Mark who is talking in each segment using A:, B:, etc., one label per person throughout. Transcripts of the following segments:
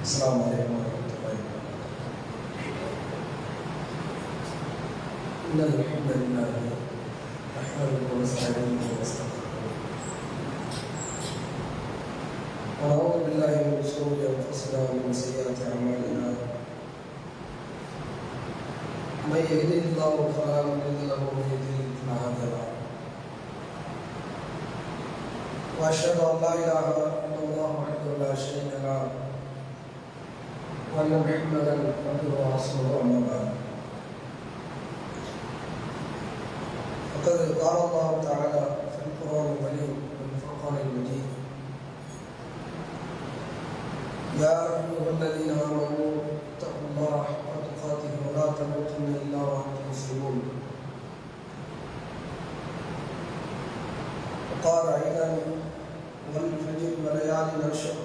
A: السلام عليكم ورحمة الله وبركاته. إن الحمد لله نحمده ونستعينه ونستغفره ونعوذ بالله من شرور أنفسنا ومن سيئات أعمالنا. من يهده الله فلا مضل له ومن يضلل فلا هادي له. وأشهد أن لا إله إلا الله وحده لا شريك له وأن محمدا عبده ورسوله أما بعد. فقد قال الله تعالى في القرآن الكريم والفرقان المجيد: يا أيها الذين آمنوا اتقوا الله حق تقاته ولا تموتن إلا وأنتم مسلمون. وقال أيضا: والفجر وليالي عشر.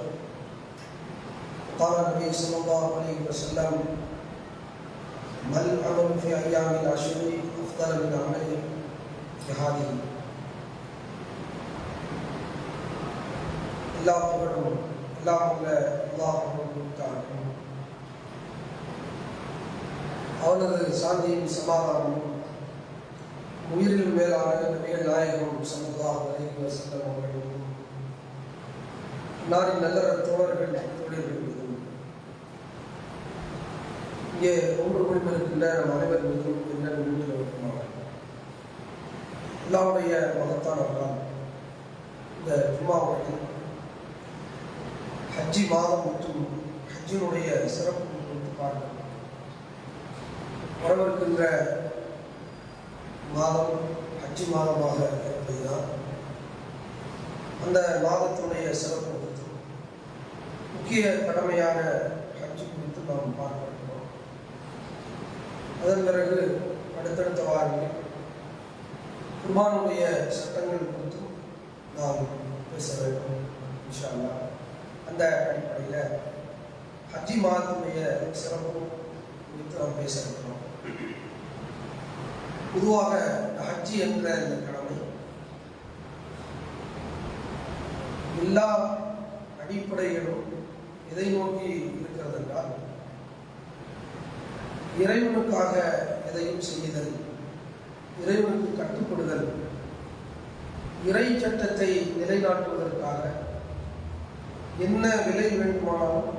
A: قال النبي صلى الله عليه وسلم: ما العمل في أيام العشر أفضل من عمل في هذه. அவனது சாந்தியும் சமாதானமும் உயிரில் மேலான நபிகள் நாயகம் ஸல்லல்லாஹு அலைஹி வஸல்லம் அவர்களும் நாரின் நல்ல தோழர்கள் தொழில்கள் இங்கே ஒன்று குழுமிருக்கின்ற நம் அனைவர் மீதும் என்ன நினைவுகள் அல்லாஹ்வுடைய மகத்தானவர்களால் இந்த ஜும்மாவில் ஹஜ்ஜி மாதம் மற்றும் ஹஜ்ஜினுடைய சிறப்பு குறித்து பார்க்க வரவிருக்கின்ற மாதம் ஹஜ்ஜி மாதமாக இருப்பதுதான். அந்த மாதத்தினுடைய சிறப்பு குறித்து முக்கிய கடமையான ஹஜ்ஜி குறித்து நாம் பார்க்க இருக்கிறோம். அதன் பிறகு அடுத்தடுத்த வாரங்களில் குர்பானுடைய சட்டங்கள் குறித்தும் நாம் பேச வேண்டும் இன்ஷா அல்லாஹ். அந்த அடிப்படையில் ஹஜ்ஜி மாதத்துடைய சிறப்பு குறித்து நாம் பேச இருக்கிறோம். பொதுவாக ஹஜ்ஜி என்ற இந்த கடமை எல்லா அடிப்படைகளும் எதை நோக்கி இருக்கிறது என்றால், இறைவனுக்காக எதையும் செய்தல், இறைவனுக்கு கட்டுப்படுதல், இறை சட்டத்தை நிலைநாட்டுவதற்காக என்ன விலை வேண்டுமானாலும்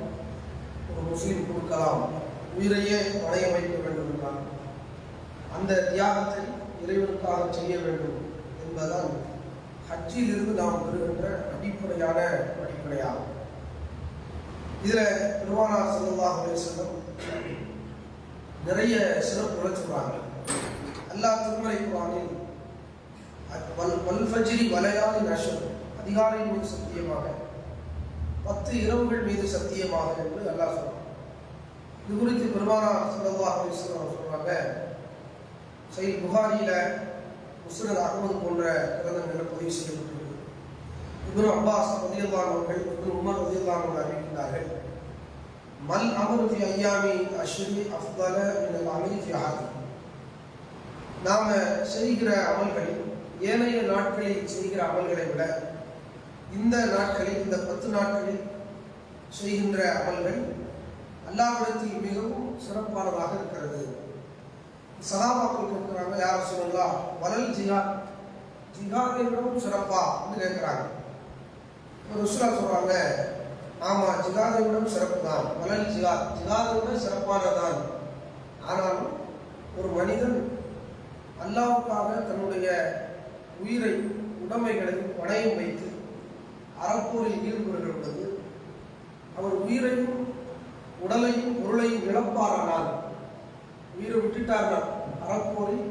A: ஒரு முஸ்லிம் கொடுக்கலாம், உயிரையே பணைய வைக்க வேண்டும் என்றால் அந்த தியாகத்தை இறைவனுக்காக செய்ய வேண்டும் என்பதுதான் ஹஜ்ஜிலிருந்து நாம் பெறுகின்ற அடிப்படையான அடிப்படையாகும். இதில் பெருமானார் ஸல்லல்லாஹு அலைஹி வஸல்லம் நிறைய சிறப்புகளை சொல்றாங்க. அல்லாஹ் திருமறை குர்ஆனில் வல் ஃபஜ்ரி வலயாலி அஷ்ர், அதிகாலை மீது சத்தியமாக, 10 இரவுகள் மீது சத்தியமாக என்று அல்லாஹ் சொல்றான். இது குறித்து பெருமானார் ஸல்லல்லாஹு அலைஹி வஸல்லம் சொல்றாங்க, சஹீஹ் புகாரியில, முஸ்னத் அஹ்மத் போன்ற கிரந்தங்களில் பதிவு செய்யப்பட்டிருக்கு. இப்னு அப்பாஸ் ரலியல்லாஹு அன்ஹு, இப்னு உமர் ரலியல்லாஹு அன்ஹு அறிவிக்கிறார்கள்: மல் அமரு ஃபி அய்யாமி அஷ்ரி அஃதல மினல் அமலி ஃபி ஹாதி. நாம செய்கிற அமல்களில், ஏனைய நாட்களில் செய்கிற அமல்களை விட இந்த நாட்களில், இந்த 10 நாட்களில் செய்கின்ற அமல்கள் அல்லாஹ்விடத்தில் மிகவும் சிறப்பானதாக இருக்கிறது. சஹாபாக்கள் கேட்கிறாங்க, யா ரசூலல்லாஹ் வலல் ஜிஹாத், ஜிஹாதை விடவும் சிறப்பா என்று கேட்கிறாங்க. ரசூலுல்லாஹ் சொல்றாங்க, ஆமா, ஜிஹாதை விடவும் சிறப்பு தான், வலல் ஜிஹாத், ஜிஹாதை விட சிறப்பானதான். ஆனாலும் ஒரு மனிதன் அல்லாஹ்வுக்காக தன்னுடைய உயிரை, உடைமைகளை பணயம் வைத்து அறப்போரில் ஈடுபடுகிற பொழுது அவர் உயிரையும் உடலையும் பொருளையும் இழப்பாரானால், உயிரை விட்டுட்டார்கள், அறப்போரில்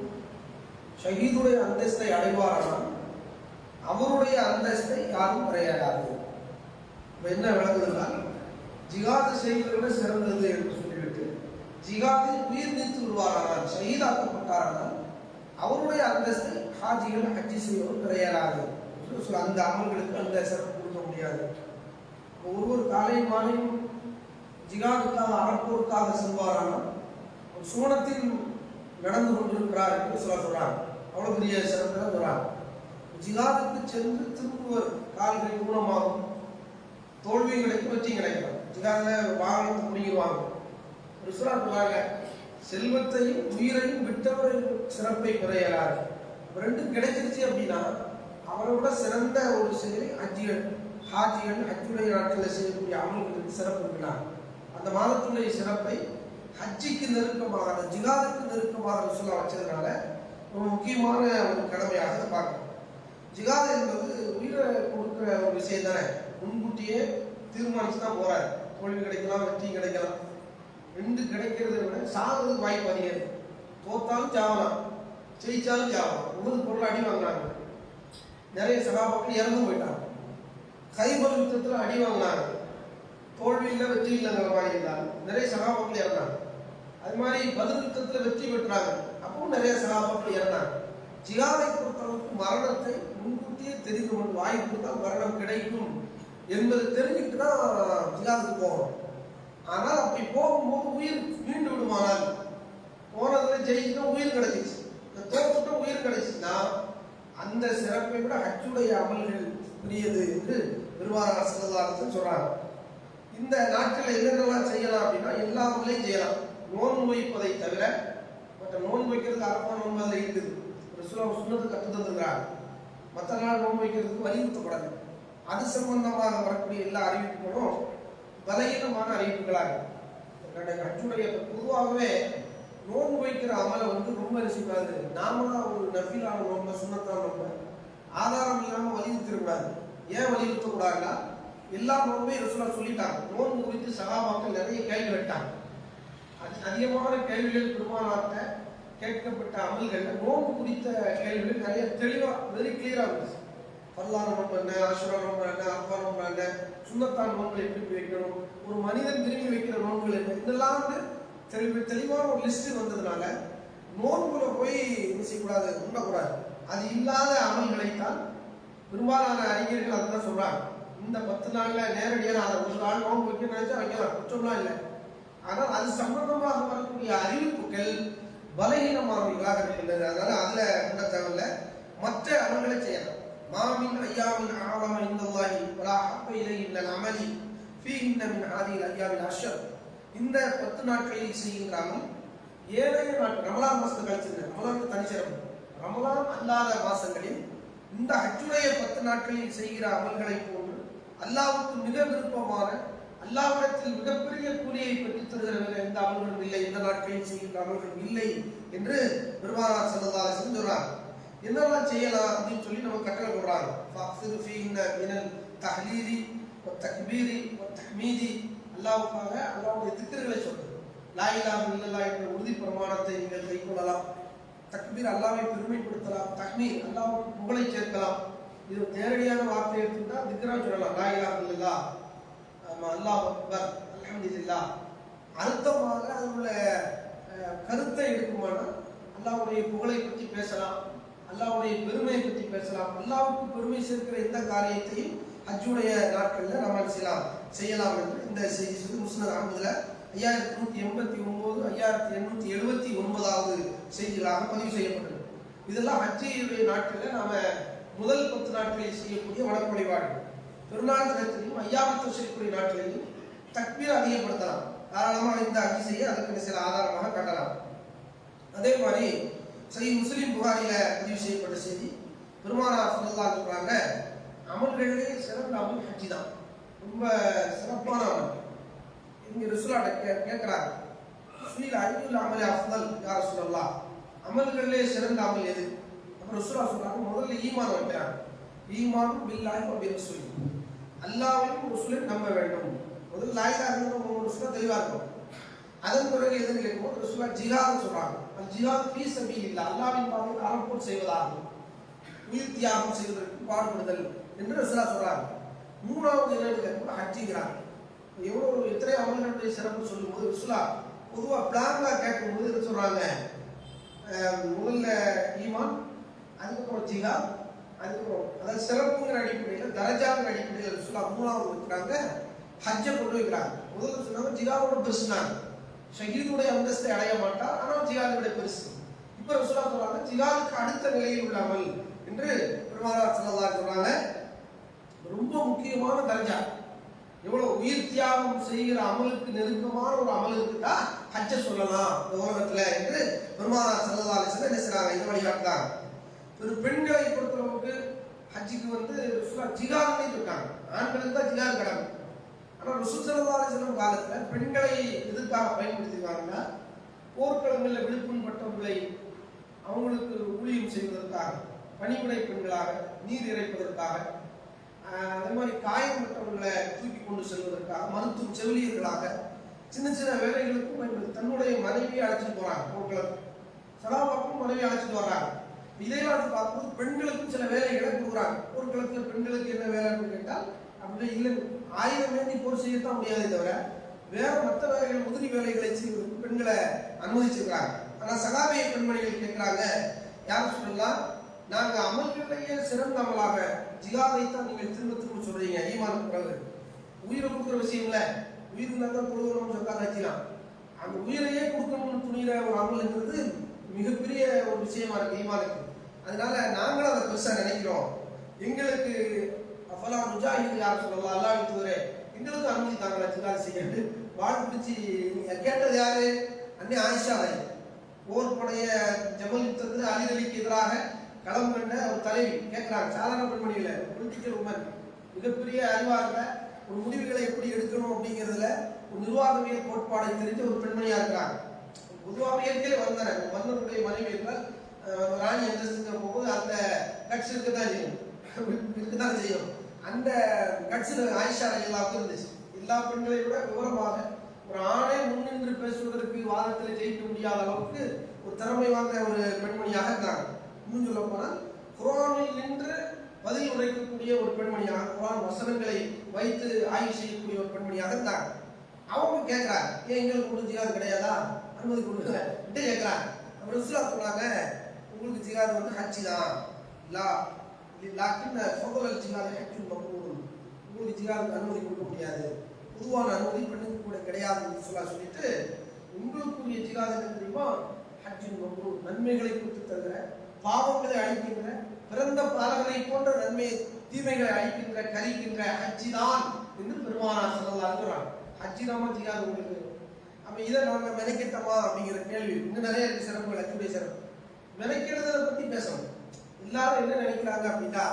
A: ஷஹீதுடைய அந்தஸ்தை அடைவாரானால் அவருடைய அந்தஸ்தை யாரும் குறையாது. என்ன விளங்குதுனால், ஜிஹாது செய்வதை விட சிறந்தது என்று சொல்லிவிட்டு ஜிஹாதில் உயிர் நீத்து விடுவாரானால், ஷஹீதாக்கப்பட்டாரானால் அவருடைய அந்தஸ்தை ஹாஜிகள் ஹஜ்ஜி செய்வதும் கிடையாது. அந்த அமல்களுக்கு அந்த சிறப்பு கொடுக்க முடியாது. ஒவ்வொரு காலை மாலையும் ஜிஹாதுக்காக, அறப்போருக்காக செல்வாரானால் சூனத்தில் நடந்து கொண்டிருக்கிறார் என்று சொல்றாங்க. அவ்வளவு பெரிய சிறப்பு சொல்றாங்க. ஜிஹாதுக்கு சென்று திரும்புவர் கால்கள் ஊனமாகும், தோல்வி கிடைக்கும், வெற்றி கிடைக்கும். ஜிகாதில் வாகனத்தை முடிங்கிடுவாங்க. ரசூலா சொல்றாங்க, செல்வத்தையும் உயிரையும் விட்டவர் சிறப்பை பெற இயலாது. ரெண்டும் கிடைச்சிருச்சு அப்படின்னா அவரை விட சிறந்த ஒரு செயலை ஹாஜிகள் ஹஜ்ஜுடைய நாட்களில் செய்யக்கூடிய அமல்களுக்கு சிறப்பு இருக்கிறார். அந்த மாதத்துடைய சிறப்பை ஹஜ்ஜிக்கு நெருக்கமாக, ஜிகாதுக்கு நெருக்கமாக ரசூலா வச்சதுனால ஒரு முக்கியமான ஒரு கடமையாக பார்க்கணும். ஜிகாது என்பது உயிரை கொடுக்குற ஒரு விஷயம் தானே. முன்கூட்டியே தீர்மானிச்சு தான் போறாரு. தோல்வி கிடைக்கலாம், வெற்றி கிடைக்கலாம். ரெண்டு கிடைக்கிறத விட சாகிறதுக்கு வாய்ப்பு அதிகம். தோத்தாலும் சாவலாம், ஜெயிச்சாலும் சாவலாம். உணவு பொருள் அடி வாங்கினாங்க, நிறைய சகாபாக்கள் இறந்து போயிட்டாங்க. கைபர் யுத்தத்தில் அடி வாங்கினாங்க, தோல்வி இல்லை வெற்றி இல்லைங்கிற மாதிரி இருந்தாங்க, நிறைய சகாபாக்கள் இறந்தாங்க. அது மாதிரி பதில் யுத்தத்தில் வெற்றி பெற்றாங்க, அப்பவும் நிறைய சகாபாக்கள் இறந்தாங்க. ஜிகாதை பொறுத்தளவுக்கு மரணத்தை முன்கூட்டியே தெரிந்து கொண்டு வாய்ப்பு தான் மரணம் கிடைக்கும் என்பது தெரிஞ்சுட்டு தான் ஜிகாதுக்கு போகணும். ஆனால் அப்படி போகும்போது உயிர் மீண்டு விடுமானால், போனதுல ஜெயிச்சுட்டா உயிர் கிடைச்சிச்சு, தோற்றுட்டா உயிர் கிடைச்சிச்சுன்னா அந்த சிறப்பை விட ஹஜ்ஜுடைய அமல்கள் பெரியது என்று பெருமானார் ஸல்லல்லாஹு அலைஹி வஸல்லம் சொல்றாங்க. இந்த நாட்களில் என்னென்னலாம் செய்யலாம் அப்படின்னா எல்லா அமலையும் செய்யலாம். நோன்பு வைப்பதை தவிர மற்ற நோன்பு வைக்கிறதுக்கு அரபா நோன்பு அதில் இருக்குது. ரசூலா சுன்னத்து கற்று தந்துருக்கிறாங்க. மற்ற நாள் நோன்பு வைக்கிறதுக்கு வலியுறுத்தப்படாது. அது சம்பந்தமாக வரக்கூடிய எல்லா அறிவிப்புகளும் பலகீனமான அறிவிப்புகளாக ஹஜ்ஜுடைய பொதுவாகவே நோன்பு வைக்கிற அமலை ரொம்ப ரசிக்காது. நாம தான் ஒரு நஃபிலான நோன்பு, சுன்னத்தான நோன்பு ஆதாரம் இல்லாமல் வலியுறுத்திடக்கூடாது. ஏன் வலியுறுத்தக்கூடாதுன்னா எல்லா நோன்பையும் ரசூலா சொல்லிட்டாங்க. நோன்பு குறித்து சகாபாக்கள் நிறைய கேள்வி கேட்டாங்க. அதிகமான கேள்விகள் பெருமானார்ட்ட கேட்கப்பட்ட அமல்கள் நோன்பு குறித்த கேள்விகள் நிறைய தெளிவாக வெரி கிளியரா இருந்துச்சு. பல்லான நோன்பு என்ன, அசுர நோன்பு என்ன, அப்பா நோன்பு என்ன, சுண்ணத்தான் நோன்புகளை எப்படி வைக்கணும், ஒரு மனிதன் விரும்பி வைக்கிற நோன்புகள் என்ன, இதெல்லாம் தெளிவான ஒரு லிஸ்ட் வந்ததுனால நோன்புல போய் என்ன செய்யக்கூடாது, உண்ணக்கூடாது. அது இல்லாத அமல்களைத்தான் பெரும்பாலான அறிஞர்கள் அதுதான் சொல்றாங்க. இந்த 10 நாள்ல நேரடியாக அதை ஒரு நாள் நோன்பு வைக்க நினைச்சா வைக்கலாம், குற்றம்லாம் இல்லை. ஆனால் அது சம்பந்தமாக வரக்கூடிய அறிவிப்புகள் பலகீனமானவர்களாக இருக்கின்றது. அதனால அதுல உள்ள தேவையில்ல, மற்ற அமல்களை செய்யலாம். மாமின் ஐயாமின் ஆவம இந்தல்லாஹி வலா ஹப்ப இலைஹி மினல் அமலி ஃபீஹின்ன மின் ஹாதிஹில் அய்யாமில் அஷ்ர். இந்த 10 நாட்களில் செய்கின்ற அமல் ஏனைய நாட்கள், ரமலான் மாசத்தை கழிச்சிருக்க, ரமலானுக்கு தனிச்சிறப்பு, ரமலான் அல்லாத மாசங்களில் இந்த ஹஜ்ஜுடைய 10 நாட்களில் செய்கிற அமல்களை போன்று அல்லாஹ்வுக்கு மிக விருப்பமான, அல்லாஹ்விடத்தில் மிகப்பெரிய கூலியை பெற்றுத் தருகிற எந்த அமல்களும் இல்லை, இந்த நாட்களில் செய்கின்ற அமல்கள் இல்லை என்று பெருமானார் ஸல்லல்லாஹு அலைஹி வஸல்லம் சொல்றாங்க. என்னெல்லாம் செய்யலாம் அப்படின்னு சொல்லி நம்ம கட்டளை போடுறாங்க. ஃபக்ஸிரு ஃபீஹின்ன மினல் தஹ்லீலி வ தக்பீரி வ தஹ்மீதி. அல்லாஹ்வுக்காக அல்லாஹ்வுடைய திக்ர்களை சொல்றது. லா இலாஹ இல்லல்லாஹ் என்ற உறுதி பிரமாணத்தை நீங்கள் கைக்கொள்ளலாம். தக்பீர் அல்லாஹ்வை பெருமைப்படுத்தலாம். தஹ்மீத் அல்லாஹ்வுக்கு புகழை சேர்க்கலாம். இது நேரடியான வார்த்தை எடுத்துட்டா திக்ரா சொல்லலாம். லா இலாஹ இல்லல்லாஹ், அல்லாஹ் அக்பர், அல்ஹம்துலில்லாஹ். அர்த்தமாக அதுல கருத்தை எடுக்குமானால் அல்லாஹ்வுடைய புகழை பற்றி பேசலாம், அல்லாஹ்வுடைய பெருமையை பற்றி பேசலாம். அல்லாஹ்வுக்கு பெருமை சேர்க்கிற எந்த காரியத்தையும் ஹஜ்ஜுடைய நாட்களில் நம்ம செய்யலாம் என்று இந்த செய்தி சொல்லி முஸ்னத் அஹ்மதுல 5189 5879வது செய்திகளாக பதிவு செய்யப்பட்டது. இதெல்லாம் ஹஜ்ஜுடைய நாட்களில் நாம முதல் 10 நாட்களில் செய்யக்கூடிய வணக்க வழிபாடுகள். பெருநாள் தினத்திலையும் ஐயாமத் தஷ்ரீக்குடைய நாட்களிலும் தக்பீர் அதிகப்படுத்தலாம். தாராளமாக இந்த ஹஜ் செய்ய அதற்கு சில ஆதாரமாக காட்டலாம். அதே மாதிரி சஹீஹ் முஸ்லிம் புகாரில பதிவு செய்யப்பட்ட செய்தி, பெருமானார் ஸல்லல்லாஹு அலைஹி சொல்றாங்க, அமல்களிலே சிறந்த அமல் ஹஜ் தான், ரொம்ப சிறப்பான அமல். இங்க ரசூலுல்லாஹ் கேட்கிறாங்க, சுயில் அய்யுல் அமலி அஃதல் யா ரசூலல்லாஹ், அமல்களிலே சிறந்த அமல் எது? அப்ப ரசூலுல்லாஹ் சொல்றாங்க, முதல்ல ஈமான் வைக்கிறாங்க. ஈமான் பில்லாஹி வ பிரசூலி, அல்லாஹ்வையும் ரசூலையும் நம்ப வேண்டும். முதல்ல லா இலாஹ இல்லல்லாஹ் முஹம்மது ரசூலுல்லாஹ் தெளிவா இருக்கும். அதன் பிறகு எதுன்னு கேட்கும்போது ரசூலுல்லாஹ் ஜிஹாத் சொல்றாங்க. அல் ஜிஹாத் ஃபீ சபீலில்லாஹ், அல்லாஹ்வின் பாதையில் அறப்போர் செய்வதாகும், உயிர் தியாகம் செய்வதற்கு பாடுபடுதல் என்று ரசூலுல்லாஹ் சொல்றாங்க. மூணாவது என்னன்னு கேட்கும்போது ஹஜ்ஜிங்கிறாங்க. எவ்வளவு எத்தனை அமல்களுடைய சிறப்பு சொல்லும்போது ரசூலுல்லாஹ் பொதுவாக பிளான்ல கேட்கும்போது என்ன சொல்றாங்க, முதல்ல ஈமான், அதுக்கப்புறம் ஜிஹாத், அதுக்கப்புறம் அதாவது சிறப்புங்கிற அடிப்படையில் தரஜாங்கிற அடிப்படையில் ரசூலுல்லாஹ் மூணாவது வைக்கிறாங்க, ஹஜ்ஜை கொண்டு வைக்கிறாங்க. முதல்ல சொன்னாங்க ஜிஹாதோட பெருசுனாங்க, ஷஹீதுடைய அந்தஸ்தை அடைய மாட்டார், ஆனால் ஜிஹாதை விட பெருசு. இப்ப ரசூலுல்லாஹ் சொல்றாங்க ஜிஹாதுக்கு அடுத்த நிலையில் உள்ள அமல் என்று பெருமானார் ஸல்லல்லாஹு அலைஹி சொல்றாங்க. ரொம்ப முக்கியமான தரஜா. எவ்வளவு உயிர் தியாகம் செய்கிற அமலுக்கு நெருக்கமான ஒரு அமலுக்கு தான் ஹஜ்ஜை சொல்லலாம் இந்த உலகத்துல என்று பெருமானார் ஸல்லல்லாஹு அலைஹி வஸல்லம் என்ன செய்றாங்க, இது வழிகாட்டுறாங்க. ஒரு பெண்களை பொறுத்தளவுக்கு ஹஜ்ஜுக்கு வந்து ஜிகாதுன்னு இருக்காங்க. ஆண்களுக்கு தான் ஜிகாது கடமை. ஆனா ரசூல் ஸல்லல்லாஹு அலைஹி வஸல்லம் காலத்துல பெண்களை எதுக்காக பயன்படுத்திருக்காங்கன்னா, போர்க்களங்களில் விழுப்புண்பட்டவர்களை அவங்களுக்கு ஊழியம் செய்வதற்காக, பணிபுரை பெண்களாக, நீர் இறைப்பதற்காக, அதே மாதிரி காயப்பட்டவர்களை தூக்கி கொண்டு செல்வதற்காக, மருத்துவ செவிலியர்களாக, சின்ன சின்ன வேலைகளுக்கும் தன்னுடைய மனைவியை அழைச்சிட்டு போறாங்க. போர்க்களத்துக்கு சலாபாக்கும் மனைவியை அழைச்சிட்டு வர்றாங்க. இதையெல்லாம் பார்க்கும்போது பெண்களுக்கும் சில வேலைகளை கொடுக்குறாங்க. போர்க்களத்தில் பெண்களுக்கு என்ன வேலைன்னு கேட்டால், அப்படி இல்லை, ஆயுதம் வேண்டி போர் செய்யத்தான் முடியாதே தவிர வேற மற்ற வேலைகள், உதிரி வேலைகளை செய்வதற்கு பெண்களை அனுமதிச்சிருக்கிறாங்க. ஆனா சகாபிய பெண்மணிகள் கேட்கிறாங்க, யாரும் சொல்லலாம், நாங்க அமல்களையே சிறந்த அமலாக ஜிகாதை தான் நீங்கள் திரும்ப திரும்ப சொல்றீங்க. ஈமானுக்கு பிறகு உயிரை கொடுக்குற விஷயம் இல்ல, உயிர் இருந்தால் தான் கொடுக்கணும்னு சொன்னா வச்சுக்கலாம். அந்த உயிரையே கொடுக்கணும்னு துணிகிற ஒரு அமல்ங்கிறது மிகப்பெரிய ஒரு விஷயமா இருக்கு ஈமானுக்கு. அதனால நாங்களும் அதை பெருசா நினைக்கிறோம். எங்களுக்கு அஃபலா முஜாஹித் யார் சொல்லலாம், அல்லாஹ் தூதரே எங்களுக்கு அனுமதி தாங்களா ஜிகாது செய்யறது வாழ் பிடிச்சி கேட்டது யாரு? அன்னை ஆயிஷா அலி. போர் படைய ஜமல் யுத்தத்தில் அலி அலிக்கு எதிராக களம் கண்ட ஒரு தலைவி கேட்கிறாங்க. சாதாரண பெண்மணியில பொலிட்டிக்கல் உமன், மிகப்பெரிய அறிவார்ல ஒரு முடிவுகளை எப்படி எடுக்கணும் அப்படிங்கிறதுல ஒரு நிர்வாகவியல் கோட்பாடை தெரிஞ்ச ஒரு பெண்மணியா இருக்கிறாங்க. பொதுவாக இயற்கையில வந்தாங்க. மன்னருடைய மனைவி என்றால் ராணி அந்தஸ்துக்கு போகும்போது அந்த கட்சி இருக்கத்தான் செய்யும், இருக்குதான் செய்யும். அந்த கட்சியில் ஆயிஷா எல்லாருக்கும் இருந்துச்சு. எல்லா பெண்களை விட விவரமாக ஒரு ஆணை முன்னின்று பேசுவதற்கு வாதத்தில் ஜெயிக்க முடியாத அளவுக்கு ஒரு திறமை வாய்ந்த ஒரு பெண்மணியாக இருந்தாங்க. இன்னும் சொல்ல போனால் குர்ஆனில் நின்று பதில் உரைக்கக்கூடிய ஒரு பெண்மணியாக, குர்ஆன் வசனங்களை வைத்து ஆய்வு செய்யக்கூடிய ஒரு பெண்மணியாக இருந்தாங்க. அவங்க கேட்கிறாங்க, ஏன் எங்களுக்கு ஒன்றும் ஜிகாது கிடையாதா, அனுமதி கொடுங்க கேட்கிறாங்க. அப்புறம் ரசூலுல்லாஹ் சொன்னாங்க, உங்களுக்கு ஜிகாது வந்து ஹஜ்ஜி தான், உங்களுக்கு ஜிகாதுக்கு அனுமதி கொடுக்க முடியாது, பொதுவான அனுமதி பெண்ணுக்கு கூட கிடையாதுன்னு சொல்லிட்டு, உங்களுக்குரிய ஜிகாது என்ன தெரியுமா, ஹஜ்ஜுன் மப்ரூர், நன்மைகளை கொடுத்து தருகிற, பாவங்களை அழிக்கின்ற, பிறந்த பாலகனை போன்ற நன்மை தீமைகளை அழிக்கின்ற, கரிக்கின்ற ஹஜ்ஜி தான் என்று பெருமானார் ஸல்லல்லாஹு அலைஹி வஸல்லம். ஹஜ்ஜி நாம ஜிகாது உங்களுக்கு. அப்ப இதை நாம மெனக்கெட்டமா அப்படிங்கிற கேள்வி இன்னும் நிறைய இருக்கு. சிறப்புகள், ஹஜ்ஜுடைய சிறப்பு மெனக்கெடுதலை பத்தி பேசணும். எல்லாரும் என்ன நினைக்கிறாங்க அப்படின்னா,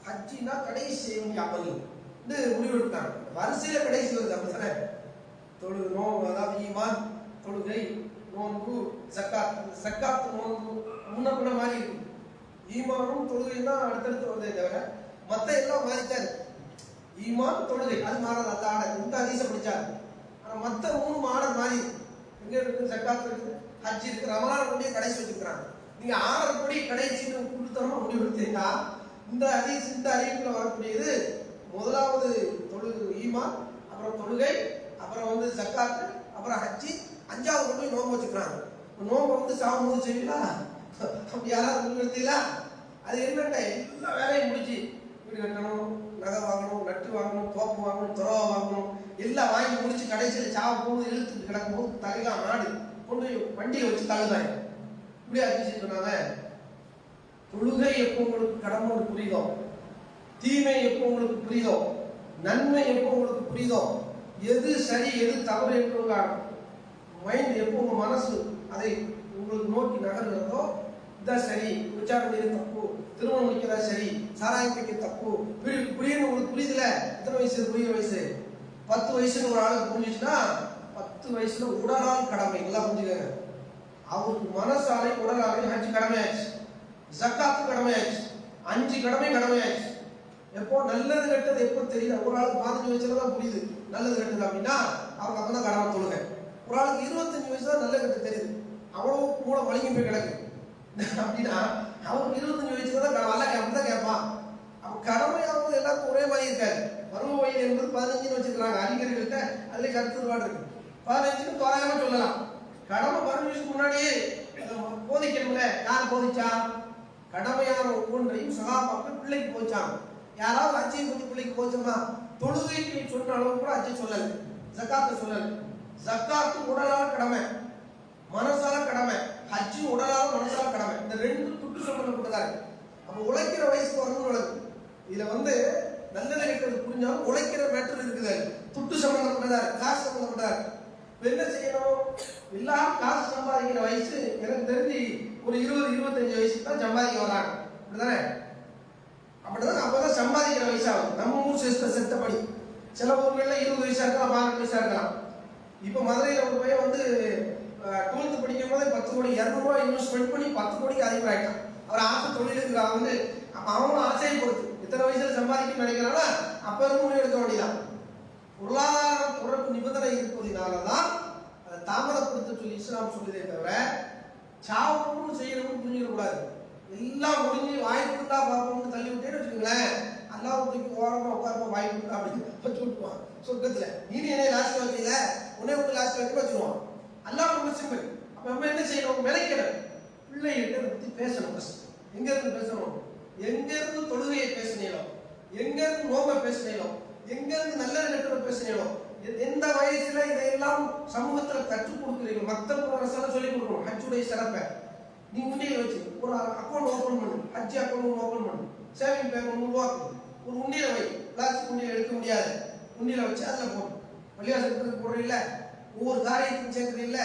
A: ஹஜ்ஜினா கடைசி செய்ய வேண்டிய அமல் முடிவெடுத்தாங்க. வரிசையில கடைசி வருது அப்படித்தானே. தொழுது நோன்பு, அதாவது ஈமான், தொழுகை, நோன்பு, ஜக்காத். ஜக்காத் நோன்பு முன்ன பின்ன மாறி இருக்கு. ஈமானும் தொழுகையும் தான் அடுத்தடுத்து வந்ததே தவிர மத்த எல்லாம் மாறித்தாரு. ஈமான் தொழுகை அது மாறாது. அந்த ஆடர் இந்த ஹதீஸ படிச்சாரு. ஆனா மத்த மூணு ஆடர் மாறி எங்க இருக்கு? ஜக்காத் இருக்கு, ஹஜ் இருக்கு, ரமலான் கொண்டே கடைசி வச்சுக்கிறாங்க. நீங்க ஆடர் படி கடைசின்னு கொடுத்தோம்னா முடிவெடுத்தீங்கன்னா இந்த ஹதீஸ், இந்த அறிவிப்புல வரக்கூடியது முதலாவது தொழுகை ஈமான், அப்புறம் தொழுகை, அப்புறம் வந்து ஜக்காத், அப்புறம் ஹஜ்ஜி, அஞ்சாவது கொண்டு போய் நோன்பு வச்சுக்கிறாங்க. நோன்பு வந்து சாகும்போது செய்வீங்களா? அப்படி யாராவது முடிவெடுத்தீங்களா? அது என்னட்ட எல்லா வேலையும் முடிச்சு வீடு கட்டணும், நகை வாங்கணும், நட்டு வாங்கணும், தோப்பு வாங்கணும், துறவா வாங்கணும், எல்லாம் வாங்கி முடிச்சு கடைசியில் சாவ போகுது, இழுத்துட்டு கிடக்கும் போது தலையெல்லாம் நாடு கொண்டு வண்டியை வச்சு தள்ளுதாங்க. இப்படி அறிவிச்சு சொன்னாங்க. தொழுகை எப்போ உங்களுக்கு கடமை புரியுதோ, தீமை எப்போ உங்களுக்கு புரியுதோ, நன்மை எப்போ உங்களுக்கு புரியுதோ, எது சரி எது தவறு என்று உங்க மைண்ட் எப்போ உங்க மனசு அதை உங்களுக்கு நோக்கி நகர்கிறதோ, இதான் சரி, உச்சாரணை தப்பு, திருமணம் முடிக்கிறதா சரி, சாராயம் பிடிக்க தப்பு, புரியுன்னு உங்களுக்கு புரியுதுல. எத்தனை வயசு புரியுற வயசு? 10 வயசுன்னு ஒரு ஆளுக்கு புரிஞ்சுச்சுன்னா 10 வயசுல உடலால் கடமை எல்லாம் புரிஞ்சுக்கங்க. அவருக்கு மனசாலை உடலாலை ஹஜ் கடமையாச்சு, ஜக்காத்து கடமையாச்சு, 5 கடமையாச்சு. எப்போ நல்லது கெட்டது எப்போ தெரியல. ஒரு ஆளுக்கு 15 வயசுல தான் புரியுது நல்லது கெட்டது அப்படின்னா அவங்க அப்பதான் கடமை தொழுக. ஒரு ஆளுக்கு 25 வயசு தான் நல்ல கெட்ட தெரியுது, அவ்வளவு மூளை வலிங்கி போய் கிடக்கு அப்படின்னா அவருக்கு 25 வயசுல தான் அப்படிதான் கேட்பான். அப்ப கடமையாவது எல்லாருக்கும் ஒரே மாதிரி இருக்காது. பருவ வயது என்பது 15 வச்சிருக்காங்க அறிஞர்கள்ட்ட. அதுல கருத்துருவாடு இருக்கு. 15 தோராயமா சொல்லலாம். கடமை 15 வயசுக்கு முன்னாடியே போதிக்கணும்ல. யார் போதிச்சா? கடமையான ஒவ்வொன்றையும் சகாபாக்கள் பிள்ளைக்கு போச்சாங்க. யாராவது அச்சை பத்தி பிள்ளைக்கு போச்சோம்னா தொழுகைக்கு சொன்ன அளவு கூட அச்சை சொல்லல, ஜக்காத்து சொல்லல. ஜக்காத்து உடலால கடமை, மனசால கடமை. ஹஜ்ஜு உடலால மனசால கடமை. இந்த ரெண்டு துட்டு சம்பந்தப்பட்டதாக. அப்ப உழைக்கிற வயசுக்கு வரணும் வளர்க்கு. இதுல நல்லது கெட்டது புரிஞ்சாலும் உழைக்கிற மேட்டர் இருக்குது. துட்டு சம்பந்தப்பட்டதார், காசு சம்பந்தப்பட்டார். என்ன செய்யணும்? எல்லாம் காசு சம்பாதிக்கிற வயசு எனக்கு தெரிஞ்சு ஒரு 20-25 வயசுக்கு தான் சம்பாதிக்க வராங்க. அப்படிதானே? அப்படிதான் அப்பதான் சம்பாதிக்கிற வயசாகும். நம்ம ஊர் செத்தபடி சில ஊர்களில் 20 வயசா இருக்கலாம், 12 வயசா இருக்கலாம். இப்போ மதுரையில் ஒரு பையன் வந்து 12th படிக்கும் போதே 10 கோடி 200 ரூபாய் இன்வெஸ்ட்மெண்ட் பண்ணி 10 கோடிக்கு அதிகமாகிட்டான். அவர் ஆசை தொழிலுக்கு வந்து அவனும் ஆசையை பொறுத்து எத்தனை வயசுல சம்பாதிக்கணும்னு நினைக்கிறானா அப்ப இருந்து முடிவு எடுக்க வேண்டியதான். பொருளாதார தொடர்பு நிபந்தனை இருப்பதனாலதான் அதை தாமதப்படுத்த சொல்லி இஸ்லாம் சொல்லுதே தவிர சாவணும்னு செய்யணும்னு புரிஞ்சிடக்கூடாது. எல்லாம் முடிஞ்சு வாய்ப்பு இருந்தா பார்ப்போம்னு தள்ளி விட்டேன்னு வச்சுக்கோங்களேன், அல்லாஹ் தூக்கி ஓரமா உட்காரமா வாய்ப்பு இருக்கா அப்படின்னு வச்சு விட்டுவான் சொர்க்கத்துல. நீ என்னைய லாஸ்ட் வைக்கல, உன்னை விட்டு லாஸ்ட் வைக்க வச்சுருவான். அல்லாஹ் ரொம்ப சிம்பிள். அப்ப நம்ம என்ன செய்யணும்? மெனக்கெடணும். பிள்ளைகிட்ட இதை பத்தி பேசணும். எங்க இருந்து பேசணும்? எங்க இருந்து தொழுகையை பேசினீங்களோ, எங்க இருந்து நோம்ப பேசினீங்களோ, எங்க இருந்து நல்ல நெட்டுல பேசினீங்களோ, எந்த வயசுல இதையெல்லாம் சமூகத்துல கற்றுக் கொடுக்குறீங்க. மக்தப் அரசால சொல்லி கொடுக்கணும். ஹஜ்ஜுடைய சிறப்பை நீ உண்டியல் வச்சு ஒரு அக்கௌண்ட் ஓபன் பண்ணு, ஹஜ் அக்கௌண்ட் ஓபன் பண்ணு, சேவிங் பேங்க் உருவாக்கு, ஒரு உண்டியல வை. பிளாஸ்டிக் உண்டியல் எடுக்க முடியாது, உண்டியல வச்சு அதுல போடும். பள்ளிவாசலுக்கு போடுறீங்கள, ஒவ்வொரு காரியத்துக்கும் சேர்க்குறீங்கள.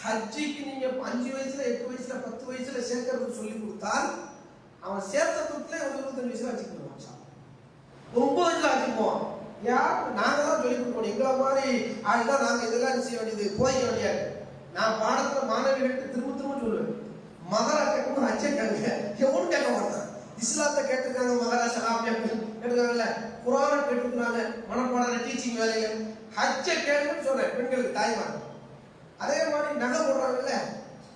A: ஹஜ்ஜிக்கு நீங்க 5 வயசுல 8 வயசுல 10 வயசுல சேர்க்கறதுக்கு சொல்லி கொடுத்தால் அவன் சேர்த்த தொட்டில ஒரு 25 வயசுல வச்சுக்கிடுவான். 9 வயசுல வச்சுக்குவான். யார்? நாங்க தான் சொல்லி கொடுக்கணும். எங்களை மாதிரி ஆளுதான் நாங்க இதெல்லாம் செய்ய வேண்டியது, போதிக்க வேண்டியது. நான் பாடத்துல மாணவிகளுக்கு திரும்ப திரும்ப சொல்லுவேன், மகரா கேட்கணும், ஹஜ்ஜை கேட்க எவனும் கேட்க மாட்டான். இஸ்லாத்தை கேட்டுருக்காங்க, மகரா சகாபியா கேட்டுருக்காங்கல்ல, குரானை கேட்டுருக்காங்க, மனப்பாடான டீச்சிங் வேலைகள். ஹஜ்ஜை கேட்கணும்னு சொன்னேன் பெண்களுக்கு, தாய்மார். அதே மாதிரி நகை போடுறாங்கல்ல,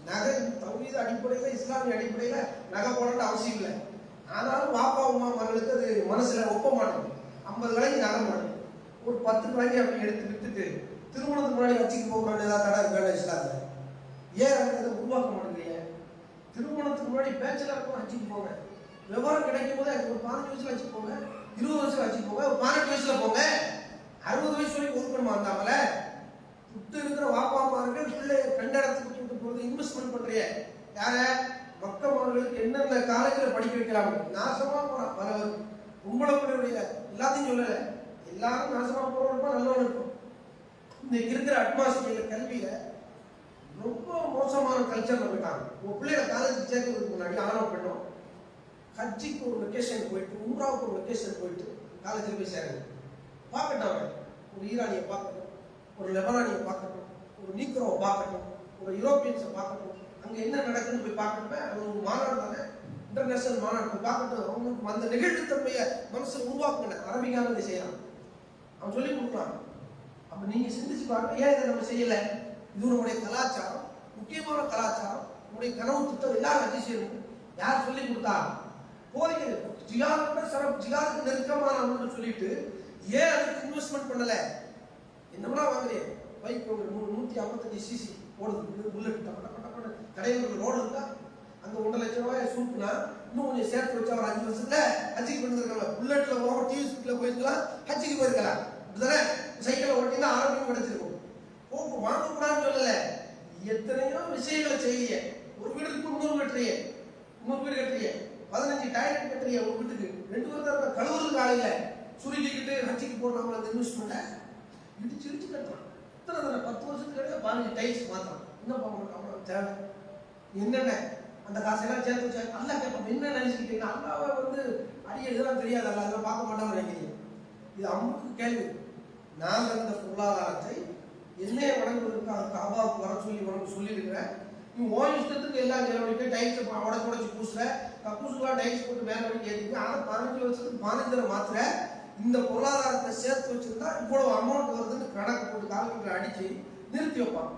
A: நகை தௌஹீத் அடிப்படையில் இஸ்லாமிய அடிப்படையில் நகை போடணும்னு அவசியம் இல்லை. ஆனாலும் பாப்பா அம்மா மகளுக்கு அது மனசுல ஒப்ப மாட்டேங்குது. 50 கிழங்கு நகை மாட்டேங்குது, ஒரு 10 கிழங்கு அப்படி எடுத்து விட்டுட்டு திருமணத்துக்கு முன்னாடி வச்சுக்கு போகிறான்னு ஏதாவது தடை இருக்கான இஸ்லாத்துல? ஏன் அதை உருவாக்க மாட்டேங்கிறீங்க? திருமணத்துக்கு முன்னாடி பேச்சலர் வச்சுக்கு போங்க, விவரம் கிடைக்கும் போது ஒரு 15 வயசுல வச்சு போங்க, 20 வயசுல வச்சு போங்க, ஒரு 18 வயசுல போங்க. 60 வயசு வரைக்கும் ஒதுக்கணுமா? இருந்தாமல புட்டு இருக்கிற வாப்பாமார்கள் பிள்ளை 2 இடத்துக்கு கூட்டு போறது இன்வெஸ்ட்மெண்ட் பண்றிய யார? மக்களுக்கு என்னென்ன காலேஜில் படிக்க வைக்கிறாங்க. நாசமா போறான் பல உங்களுடைய எல்லாத்தையும் சொல்லல, எல்லாரும் நாசமா போறப்ப நல்லவன் இருக்கும். இன்னைக்கு இருக்கிற அட்மாஸ்பியர்ல கல்வியில ரொம்ப மோசமான கல்ச்சர் இருக்காங்க. உங்க பிள்ளைகளை காலேஜுக்கு சேர்க்கறதுக்கு முன்னாடி ஆணவ பெண்ணும் ஹஜ்ஜிக்கு ஒரு வெக்கேஷன் போயிட்டு, உம்ராவுக்கு ஒரு வெக்கேஷன் போயிட்டு காலேஜில் போய் சேருங்க. பார்க்கட்டாங்க, ஒரு ஈரானியை பார்க்கட்டும், ஒரு லெபனானியை பார்க்கட்டும், ஒரு நீக்ரோவை பார்க்கட்டும், ஒரு யூரோப்பியன்ஸை பார்க்கட்டும், அங்கே என்ன நடக்குதுன்னு போய் பார்க்கணுமே. அது ஒரு மாநாடு தானே, இன்டர்நேஷனல் மாநாடு போய் பார்க்கட்டும். அவங்களுக்கு அந்த நிகழ்வுத்தன்மையை மனசில் உருவாக்குன அரபிக்கான இதை செய்யலாம், அவன் சொல்லி கொடுக்கலாம். அப்போ நீங்கள் சிந்திச்சு பாருங்க, ஏன் இதை நம்ம செய்யலை? இது நம்முடைய கலாச்சாரம், முக்கியமான கலாச்சாரம். நம்முடைய கனவு திட்டம் எல்லாரும் வச்சு செய்யணும். யார் சொல்லி கொடுத்தா? போதிக்கிறது. ஜிகாதுக்கு சிறப்பு, ஜிகாதுக்கு நெருக்கமான ஒன்று சொல்லிட்டு ஏன் அதுக்கு இன்வெஸ்ட்மெண்ட் பண்ணல? என்னமெல்லாம் வாங்குறேன், பைக் 155 சிசி ஓடுது, புல்லட் கடையில் ரோடு இருக்கா, அங்க 1.5 லட்சம் ரூபாய் சூப்புனா இன்னும் கொஞ்சம் சேர்த்து வச்சா ஒரு 5 வருஷத்துல ஹஜ்ஜிக்கு பண்ணிருக்கலாம். புல்லட்ல போக டிவி ஸ்பீட்ல போயிருக்கலாம், ஹஜ்ஜிக்கு போயிருக்கலாம். இப்படிதானே சைக்கிள் ஓட்டினா ஆரோக்கியம் கிடைச்சிருக்கும். போக்கு வாங்கக்கூடாதுன்னு சொல்லல, எத்தனையோ விஷயங்களை செய்ய. ஒரு வீடுக்கு 300 கட்டுறிய, 3 வீடு கட்டுறிய, 15 டாய்லெட் கட்டுறிய, ஒரு வீட்டுக்கு 2 பேர் கழுவுறதுக்கு ஆளையில சுருக்கிக்கிட்டு ஹஜ்ஜிக்கு போடுறாங்களா? அந்த இன்வெஸ்ட்மெண்ட்டை இடிச்சு இடிச்சு கட்டுறான். 10 வருஷத்துக்கு இடையில 15 டைல்ஸ் மாத்திரம். என்ன பண்ணணும்? அவ்வளவு தேவை. என்னென்ன அந்த காசெல்லாம் சேர்த்து வச்சா அல்லா கேட்போம். என்ன நினைச்சுக்கிட்டீங்க? அல்லாவை வந்து அடிய இதெல்லாம் தெரியாது, அல்ல அதெல்லாம் பார்க்க மாட்டான்னு நினைக்கிறீங்க. இது அவங்களுக்கு கேள்வி. நாங்கள் இந்த பொருளாதாரத்தை என்னைய வணங்குவதற்கு அதுக்கு அவாவுக்கு வர சொல்லி உனக்கு சொல்லியிருக்கிறேன். நீ ஓன் இஷ்டத்துக்கு எல்லாம் செலவழிக்க, டைல்ஸை உடச்சு பூசுற, கக்கூசுலாம் டைல்ஸ் போட்டு மேலே வரைக்கும் ஏற்றிக்க, அதை 15 வருஷத்துக்கு 15 மாத்திர இந்த பொருளாதாரத்தை சேர்த்து வச்சிருந்தா இவ்வளவு அமௌண்ட் வருதுன்னு கணக்கு போட்டு கால்குலேட்டர் அடிச்சு நிறுத்தி வைப்பான்.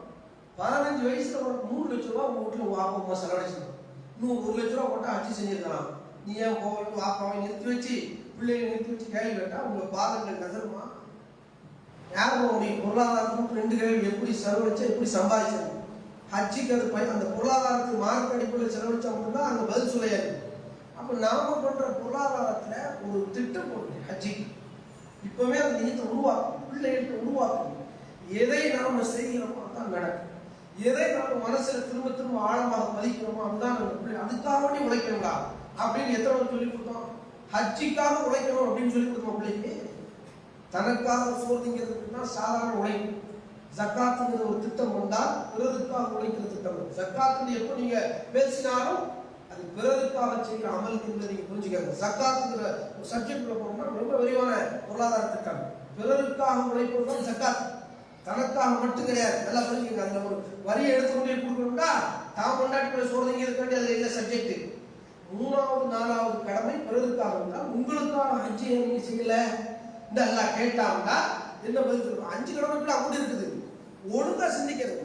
A: 15 வயசுல உனக்கு 3 லட்சம் ரூபா உங்க வீட்டுல வாப்பா செலவழிச்சிடும். இன்னும் 1 லட்ச ரூபா போட்டா அச்சு செஞ்சிருக்கலாம். நீ ஏன் போய் வாப்பாவை நிறுத்தி வச்சு பிள்ளைகளை நிறுத்தி வச்சு கேள்வி கேட்டா உங்க பாதங்கள் நகருமா? யாரும் உங்களுடைய பொருளாதாரத்துக்கு 2 கேள்வி, எப்படி செலவழிச்சா, எப்படி சம்பாதிச்சது? ஹஜ்ஜிக்கு அது அந்த பொருளாதாரத்துக்கு மார்க் அடிப்படையில் செலவழிச்சா மட்டும்தான் அங்க பதில் சொல்லையாது. அப்ப நாம பண்ற பொருளாதாரத்துல ஒரு திட்டம் போட்டு ஹஜ்ஜிக்கு இப்பவே அந்த நியத்தை உருவாக்கும், பிள்ளைகளுக்கு உருவாக்கும். எதை நாம செய்கிறோமோ அதான் நடக்கும். எதை நாம மனசுல திரும்ப திரும்ப ஆழமாக மதிக்கிறோமோ அதுதான் நம்ம பிள்ளை. அதுக்காக வேண்டி உழைக்கணுங்களா அப்படின்னு எத்தனை சொல்லி கொடுத்தோம்? ஹஜ்ஜிக்காக உழைக்கணும் அப்படின்னு சொல்லி கொடுத்தோம் பிள்ளைக்கு. தனக்காக சோர்திங்கிறதுக்குன்னா சாதாரண உழைப்பு. ஜக்காத்துங்கிற ஒரு திட்டம் வந்தால் பிறருக்காக உழைக்கிற திட்டம். ஜக்காத்துன்னு எப்போ நீங்க பேசினாலும் அது பிறருக்காக செய்கிற அமலுக்கு நீங்க புரிஞ்சுக்கணும். ஜக்காத்துங்கிற ஒரு சப்ஜெக்ட் போனோம்னா ரொம்ப விரிவான பொருளாதார திட்டம். பிறருக்காக உழைப்பது தான் ஜக்காத், தனக்காக மட்டும் கிடையாது. நல்லா புரிஞ்சுக்கங்க. அதுல ஒரு வரியை எடுத்து கொண்டே கொடுக்கணும்னா தான் கொண்டாடி சோர்திங்கிறது வேண்டிய அது இல்லை சப்ஜெக்ட். மூணாவது நாலாவது கடமை பிறருக்காக இருந்தால் உங்களுக்காக ஹஜ்ஜி நீங்க செய்யல இந்த எல்லாம் கேட்டாங்கன்னா என்ன பதில் சொல்லுவோம்? 5 கடமைக்குள்ள அப்படி இருக்குது. ஒழுங்கா சிந்திக்கிறது,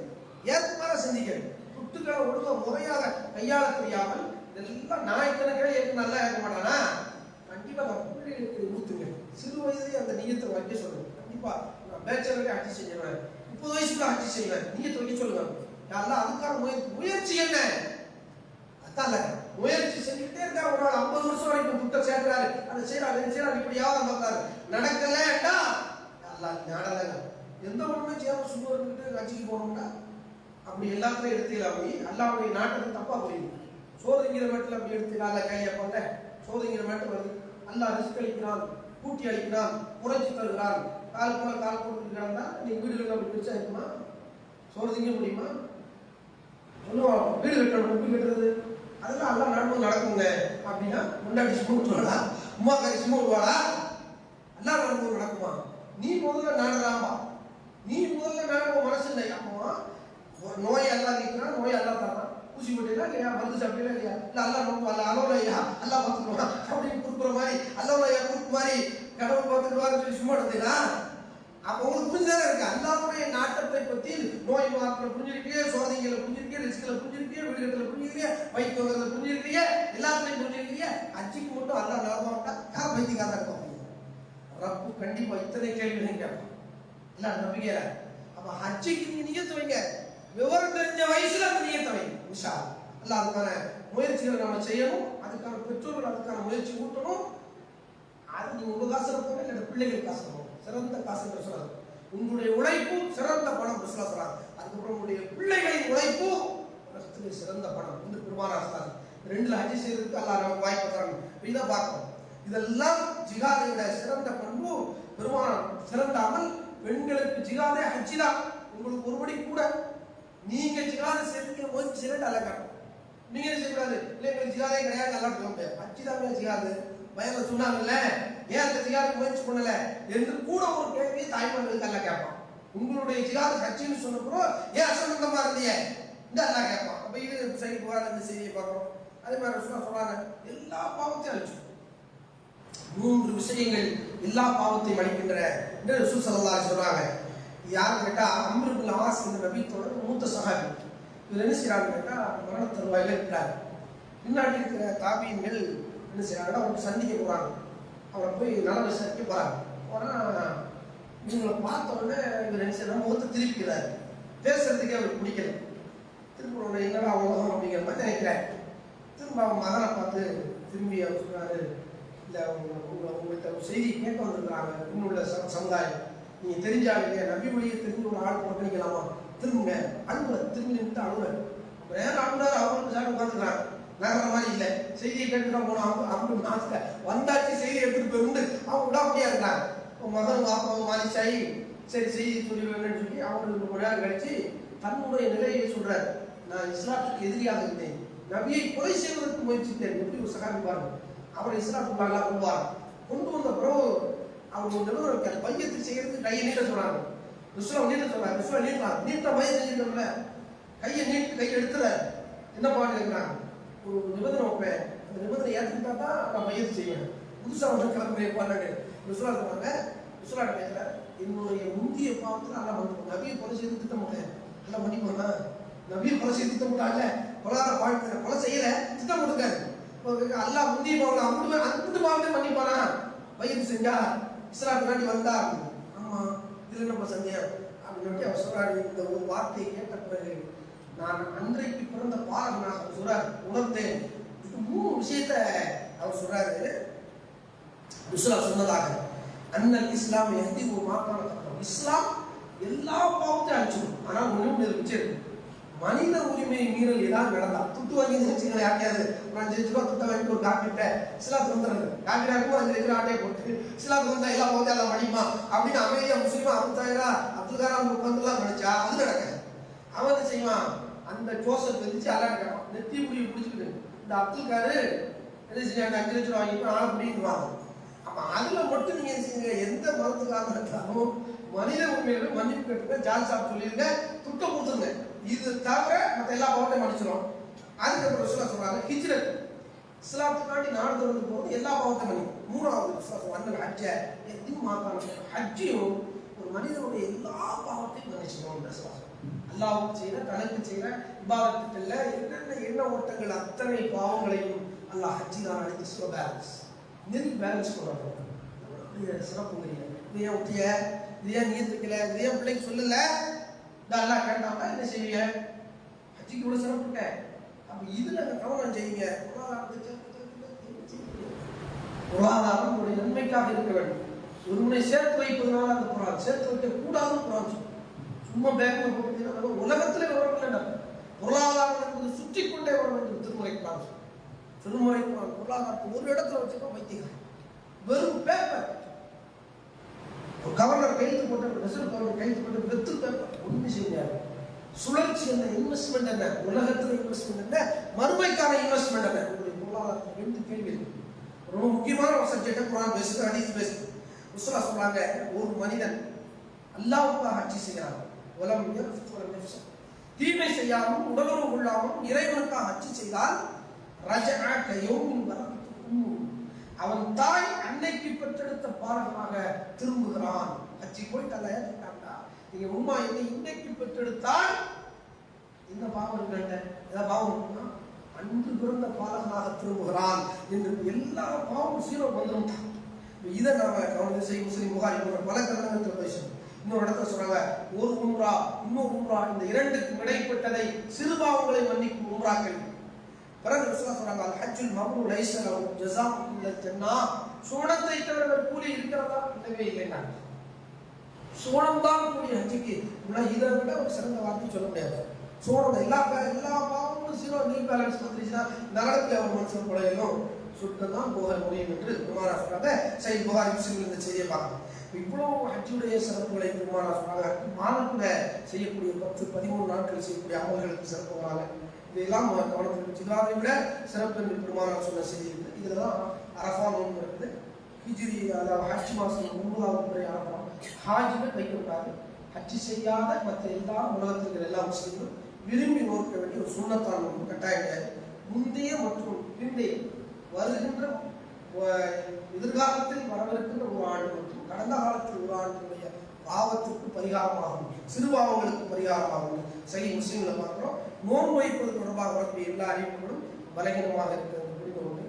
A: ஏற்கனவே சிந்திக்கிறது, குட்டுக்களை ஒழுங்கா முறையாக கையாள தெரியாமல் எல்லாம் நாய்க்கணக்கே ஏற்க நல்லா ஏற்க மாட்டானா கண்டிப்பா பிள்ளைகளுக்கு ஊத்துங்க. சிறு வயதிலே அந்த நீயத்தை வைக்க சொல்லுங்க. கண்டிப்பா நான் பேச்சலரே ஹஜ்ஜி செஞ்சுருவேன், 30 வயசுக்குள்ள ஹஜ்ஜி செய்வேன், நீயத்தை வைக்க சொல்லுங்க. யாரெல்லாம் அதுக்கான முயற்சி என்ன அதான் முயற்சி செஞ்சுக்கிட்டே இருக்காரு. ஒரு நாள் 50 வருஷம் வரைக்கும் புத்தம் சேர்க்கிறாரு, அதை செய்யறாரு இப்படியாவது பார்த்தாரு. நடக்கலடா ஞானலங்க எந்த ஒண்ணுமே செய்யாம சும்மா இருந்துட்டு ஹஜ்ஜிக்கு போனோம்னா அப்படி எல்லாத்தையும் எடுத்துக்கலாம். அப்படி அல்லாவுடைய நாட்டுக்கு தப்பா போயிடும். சோதங்கிற மேட்டில் அப்படி எடுத்துக்கால கையை போட்ட சோதங்கிற மேட்டு வருது. அல்லா ரிஸ்க் அளிக்கிறான், கூட்டி அளிக்கிறான், குறைச்சி தருகிறான். கால் போல கால் போட்டு கிடந்தா நீ வீடுகள் அப்படி பிரிச்சா இருக்குமா? சோதங்க முடியுமா? சொல்லுவான் வீடு கட்டணும், வீடு கட்டுறது அதெல்லாம் எல்லாம் நடக்கும் நடக்குங்க அப்படின்னா முன்னாடி சும்மா உமா கறி சும்மா விடுவாடா? எல்லாம் நடக்கும் நடக்குமா? நீ முதல்ல நாடலாமா? நீ முதல்ல நாட மனசு இல்லை. அப்போ ஒரு நோய் எல்லாம் நீக்கிறான், நோய் எல்லாம் தரான். ஊசி போட்டீங்களா இல்லையா? மருந்து சாப்பிட்டீங்களா இல்லையா? இல்லை எல்லாம் ரொம்ப அல்ல அலோலையா எல்லாம் பார்த்துக்குவான் அப்படின்னு கொடுக்குற மாதிரி அலோலையா கொடுக்கு மாதிரி கடவுள் பார்த்துக்குவாருன்னு சொல்லி சும்மா எடுத்தீங்களா? அப்போ உங்களுக்கு புரிஞ்சுதானே இருக்கு. அல்லாவுடைய நாட்டத்தை பற்றி நோய் மாத்திரை புரிஞ்சிருக்கீங்க, சோதனைகளை புரிஞ்சிருக்கீங்க, ரிஸ்கில் புரிஞ்சிருக்கீங்க, வீடுகளில் புரிஞ்சிருக்கீங்க, வைத்தியத்தில் புரிஞ்சிருக்கீங்க, எல்லாத்துலையும் புரிஞ்சிருக்கீங்க. ஹஜ்ஜிக்கு மட்டும் அல்லா நடமாட்டா யார் வைத்தியக்காரா இருக்கும்? ரப்பு கண்டிப்பா இத்தனை கேள்விகள் கேட்பான். இல்ல நம்பிக்கை. அப்ப ஹஜ்ஜிக்கு நீங்க நியத்து வைங்க. விவரம் தெரிஞ்ச வயசுல அந்த நியத்தை வைங்க. இன்ஷா அல்லாஹ் அதுக்கான முயற்சிகளை நம்ம செய்யணும். அதுக்கான பெற்றோர்கள் அதுக்கான முயற்சி ஊட்டணும். அது நீங்க உங்க காசு இருப்போம் இல்லை பிள்ளைகள் காசு இருப்போம். சிறந்த காசு சொல்றாங்க. உங்களுடைய உழைப்பு சிறந்த பணம் சொல்றாங்க. அதுக்கப்புறம் உங்களுடைய பிள்ளைகளின் உழைப்பு சிறந்த பணம் இந்த பெருமானார் 2 ஹஜ்ஜி செய்யறதுக்கு அல்லாஹ் நமக்கு வாய்ப்பு தராங்க. இதை பார்க்கணும். இதெல்லாம் ஜிஹாதை விட சிறந்த பண்பு பெருமானார் சிறந்த அமல். பெண்களுக்கு ஜிஹாதே ஹஜ்ஜி தான். உங்களுக்கு ஒருபடி கூட நீங்க ஜிஹாதை செய்ய முயற்சி செய்யறது அல்ல காட்டும். நீங்க என்ன செய்யக்கூடாது? இல்லை எங்களுக்கு ஜிஹாதே கிடையாது நல்லா சொல்ல முடியாது. ஹஜ்ஜி தான் ஜிஹாது வயல சொன்னாங்கல்ல, ஏன் அந்த ஜிஹாது முயற்சி பண்ணல என்று கூட ஒரு கேள்வியை தாய்மார்களுக்கு அல்ல கேட்பான். உங்களுடைய ஜிஹாது ஹஜ்ஜின்னு சொன்னப்போ ஏன் அசம்பந்தமா இருந்தீங்க இந்த அல்லா கேட்பான். அப்ப இது சரி போறாங்க இந்த செய்தியை பார்க்கணும். அதே மாதிரி சொல்றாங்க எல்லா பாவத்தையும் அழிச்சு 3 விஷயங்கள் எல்லா பாவத்தையும் அளிக்கின்றன என்று ரசூல் ஸல்லல்லாஹு அலைஹி சொல்றாங்க. யாரு கேட்டா அம்ர் இப்னு ஆஸ் என்ற நபித்தோட மூத்த சஹாபி. இவர் என்ன செய்யறாங்க கேட்டா மரண தருவாயில இருக்கிறார். பின்னாடி இருக்கிற தாபீன்கள் என்ன செய்யறாங்கன்னா அவருக்கு சந்திக்க போறாங்க. அவரை போய் நல விசாரிக்க போறாங்க. போனா இவங்களை பார்த்த உடனே இவர் என்ன செய்யறாங்க முகத்தை திருப்பிக்கிறாரு. பேசுறதுக்கே அவருக்கு பிடிக்கல. திரும்ப என்னடா அவ்வளோதான் அப்படிங்கிற மாதிரி நினைக்கிறார். திரும்ப அவங்க மகனை பார்த்து திரும்பி அவர் சொன்னாரு, இல்லை உங்கள்கிட்ட ஒரு செய்தி கேட்க வந்திருக்கிறாங்க இன்னுள்ள சமுதாயம். நீங்கள் தெரிஞ்சாலுங்க நபி வழியை தெரிஞ்ச ஒரு ஆள் புறக்கணிக்கலாமா? திரும்புங்க அழுவ திரும்பி நின்று அழுவ வேற அழுந்தாரு. அவங்களுக்கு சார் உட்காந்துக்கிறாங்க. நகர மாதிரி இல்லை. செய்தியை கேட்டுதான் போனோம். அவங்க அப்படி மாசத்துல வந்தாச்சு செய்தி எடுத்துட்டு போயிருந்து அவங்க விடாப்படியா இருந்தாங்க. மகன் வாப்பாவும் மாலிச்சாயி சரி செய்தி சொல்லி வேணும்னு சொல்லி அவங்களுக்கு ஒரு நேரம் கழிச்சு தன்னுடைய நிலையை சொல்றாரு. நான் இஸ்லாத்துக்கு எதிரியாக இருந்தேன், நபியை கொலை செய்வதற்கு முயற்சித்தேன். எப்படி ஒரு சகாபி பாருங்க. அவர் இஸ்லாத்துக்குள்ள கொண்டு வந்த பிறகு அவங்க ஒரு நிறுவனம் இருக்காரு. பையத்தை செய்யறதுக்கு கையை நீட்ட சொன்னாங்க. ருஸ்லாம் நீட்ட சொன்னாங்க. ருஸ்லாம் நீட்டலாம் நீட்ட பையன் செஞ்சுட்டோம்ல கையை நீட்டு கையை எடுத்துல என்ன பாட்டு இருக்கிறாங்க. ஒரு நிபந்தனை வைப்பேன், அந்த நிபந்தனை ஏற்றுக்கிட்டா தான் நான் பையத்தை செய்வேன். புதுசாக வந்து கிளம்புறேன் பாருங்க. ருஸ்லா சொன்னாங்க. ருஸ்லா கேட்கிறார், என்னுடைய முந்திய பாவத்தில் நல்லா வந்து நபியை கொலை செய்து திட்டம் போட்டேன். நல்லா பண்ணிப்போனா நபியை கொலை செய்து திட்டம் போட்டாங்க. கொலார பாட்டு கொலை செய்யல திட்டம் போட்டுருக்காரு. அல்லா முந்திய பாவம் அன்பு பாவத்தை பண்ணிப்பானா பையன் செஞ்சா இஸ்லாத்துக்காண்டி வந்தா. ஆமா இதுல நம்ம சந்தேகம் அப்படின்னு அவர் சொல்றாரு. இந்த ஒரு வார்த்தையை கேட்ட பிறகு நான் அன்றைக்கு பிறந்த பாலகனாக சொல்றாரு உணர்ந்தேன். இது 3 விஷயத்த அவர் சொல்றாரு. ருசுலா சொன்னதாக அண்ணல் இஸ்லாம் எந்தி ஒரு மாற்றான இஸ்லாம் எல்லா பாவத்தையும் அழிச்சிடும். ஆனால் ஒண்ணு நிரூபிச்சிருக்கு. மனித உரிமை மீறல் ஏதாவது நடந்தா துட்டு வாங்கி வச்சுக்கல யாருக்கையாவது ஒரு 5 லட்ச ரூபா துட்டை வாங்கி ஒரு காப்பிட்ட சிலாத்து வந்துடுறது காப்பிட்டா இருக்கும் 5 லட்ச ரூபா ஆட்டையை போட்டு சிலாத்து வந்தா எல்லாம் போதே எல்லாம் மடிமா அப்படின்னு அமைதியா முஸ்லீமா அப்துல் கலாம் உட்காந்துலாம் நினைச்சா அது நடக்காது. அவன் என்ன செய்வான், அந்த ஜோசப் வந்துச்சு அல்லாடுக்கான் நெத்தி முடிவு பிடிச்சிக்கிட்டு இந்த அப்துல் காரு என்ன செய்ய 5 லட்ச ரூபா வாங்கிட்டு ஆள முடியுவாங்க. அப்ப அதுல மட்டும் நீங்க செய்யுங்க, எந்த மதத்துக்காக இருந்தாலும் மனித உரிமைகளை மன்னிப்பு கேட்டுங்க, ஜால் சாப் சொல்லிருங்க, துட்டை கொடுத்துருங்க. இது தவிர மற்ற எல்லா பாவத்தையும் மன்னிச்சிடும். அதுக்கப்புறம் சொல்றாங்க ஹிஜ்ரத் இஸ்லாத்துக்காண்டி நாடு திறந்து போது எல்லா பாவத்தையும் மன்னிக்கும். மூணாவது வந்தல் ஹஜ்ஜ எதையும் மாத்தாங்க. ஹஜ்ஜையும் ஒரு மனிதனுடைய எல்லா பாவத்தையும் மன்னிச்சிடும். அல்லாஹ்வுக்கு செய்யற தனக்கு செய்யற இபாதத்துக்கள்ல என்னென்ன எண்ண ஓட்டங்கள் அத்தனை பாவங்களையும் அல்லாஹ் ஹஜ்ஜினால் அழைத்து சொல்ல பேலன்ஸ் பேலன்ஸ் பண்ணுறாங்க. சிறப்புங்க. இதையே ஒட்டிய இதையே நீர்த்துக்கல இதையே பிள்ளைக்கு சொல்லல நல்லா கேட்டாங்க என்ன செய்வீங்க, ஹஜ்ஜிக்கு கூட சிறப்பு இருக்க. அப்ப இதுல கவனம் செய்யுங்க. பொருளாதாரம் உடைய நன்மைக்காக இருக்க வேண்டும். ஒருவனை சேர்த்து வைப்பதனால அந்த குரான் சேர்த்து வைக்க கூடாதுன்னு குரான் சொல்லும். சும்மா பேங்க்ல போட்டு உலகத்துல விவரம் பொருளாதாரம் என்பது சுற்றி கொண்டே வர வேண்டும். திருமுறை குரான் சொல்லும். திருமுறை குரான் பொருளாதாரத்தை ஒரு இடத்துல வச்சுக்கோ வைத்திகள் வெறும் பேப்பர். கவர்னர் கைது போட்ட ரிசர்வ் கவர்னர் கைது போட்ட வெத்து பேப்பர் ஒன்றும் செய்யாது. சுழற்சி என்ன, இன்வெஸ்ட்மெண்ட் என்ன, உலகத்துல இன்வெஸ்ட்மெண்ட் என்ன, மறுமைக்கான இன்வெஸ்ட்மெண்ட் என்ன, உங்களுடைய பொருளாதாரத்தில் 2 கேள்வி இருக்கு. ரொம்ப முக்கியமான ஒரு சப்ஜெக்ட் குரான் பேசுது, ஹதீஸ் பேசுது. ரசூலுல்லாஹ் சொல்றாங்க, ஒரு மனிதன் அல்லாஹ்வுக்காக ஹஜ் செய்யறான், வலம் யஃப்த் வலம் யஃப்ஸ, தீமை செய்யாமல் உடலுறவு கொள்ளாமல் இறைவனுக்காக ஹஜ் செய்தால் ரஜஅ கயௌமின் வரத்து உம்மு, அவன் தாய் அன்னைக்கு பெற்றெடுத்த பாலகனாக திரும்புகிறான். ஹஜ்ஜி போயிட்டு அல்ல ஏற்றாண்டா, நீங்க உம்மா என்னை இன்னைக்கு பெற்றெடுத்தால் என்ன பாவம் இருக்கின்ற ஏதாவது பாவம் இருக்குன்னா அன்று பிறந்த பாலகனாக திரும்புகிறான் என்று எல்லா பாவமும் சீரோ வந்துடும். இதை நாம கவனம் செய்யும். முஸ்லிம் புகாரி போன்ற பல கல்யாணத்தில் பேசணும். இன்னொரு இடத்துல சொல்றாங்க, ஒரு உம்ரா இன்னொரு உம்ரா இந்த இரண்டுக்கும் இடைப்பட்டதை சிறுபாவங்களை மன்னிக்கும் உம்ராக்கள். பிறகு ரசூலுல்லாஹ் சொல்றாங்க, அல் ஹஜ்ஜுல் மப்ரூர் லைஸ லஹு ஜஸாஉன் இல்லல் ஜன்னah, சோனத்தை தவிர கூலி இருக்கிறதா? இல்லவே இல்லைன்னா சோனம் தான் கூலி. ஹஜ்ஜுக்கு இதை விட ஒரு சிறந்த வார்த்தை சொல்ல முடியாது. சோனம் எல்லா பாவமும் சீரோ நீல் பேலன்ஸ் வந்துருச்சுன்னா நரகத்தில் ஒரு மனுஷன் குறையலும் சுத்தம் தான் போக முடியும் என்று பெருமானா சொல்றாங்க. சரி, புகாரி முஸ்லிம் இந்த செய்தியை பார்க்கலாம். இவ்வளவு ஹஜ்ஜுடைய சிறப்புகளை பெருமானா சொல்றாங்க. மாதத்துல செய்யக்கூடிய 10-13 நாட்கள் செய்யக்கூடிய அமல்களுக்கு சிறப்பு வராங்க. இதெல்லாம் கவனத்தில் வச்சுக்கலாம். அதை விட சிறப்பு என்று பெருமானா சொன்ன செய்தி இருக்கு. இதுல தான் அரஃபா நோன்பு இருக்குது. ஹிஜ்ரி அதாவது ஹஜ் மாசம் 9வது முறை அரஃபா. ஹாஜிகள் வைக்கக்கூடாது. ஹஜ் செய்யாத மற்ற எல்லா உலகத்தில் இருக்கிற எல்லா முஸ்லீம்களும் விரும்பி நோக்க வேண்டிய ஒரு சுண்ணத்தான் நோன்பு கட்டாயம். முந்தைய மற்றும் பிந்தைய வருகின்ற எதிர்காலத்தில் வரவிருக்கின்ற ஒரு ஆண்டு மற்றும் கடந்த காலத்தில் ஒரு ஆண்டுடைய பாவத்திற்கு பரிகாரமாகும், சிறுபாவங்களுக்கு பரிகாரமாகும். சரி, முஸ்லீம்களை பார்க்கிறோம். நோன்பு வைப்பது தொடர்பாக வரக்கூடிய எல்லா அறிவுகளும் பலகீனமாக இருக்கிறது. புரிந்து கொண்டு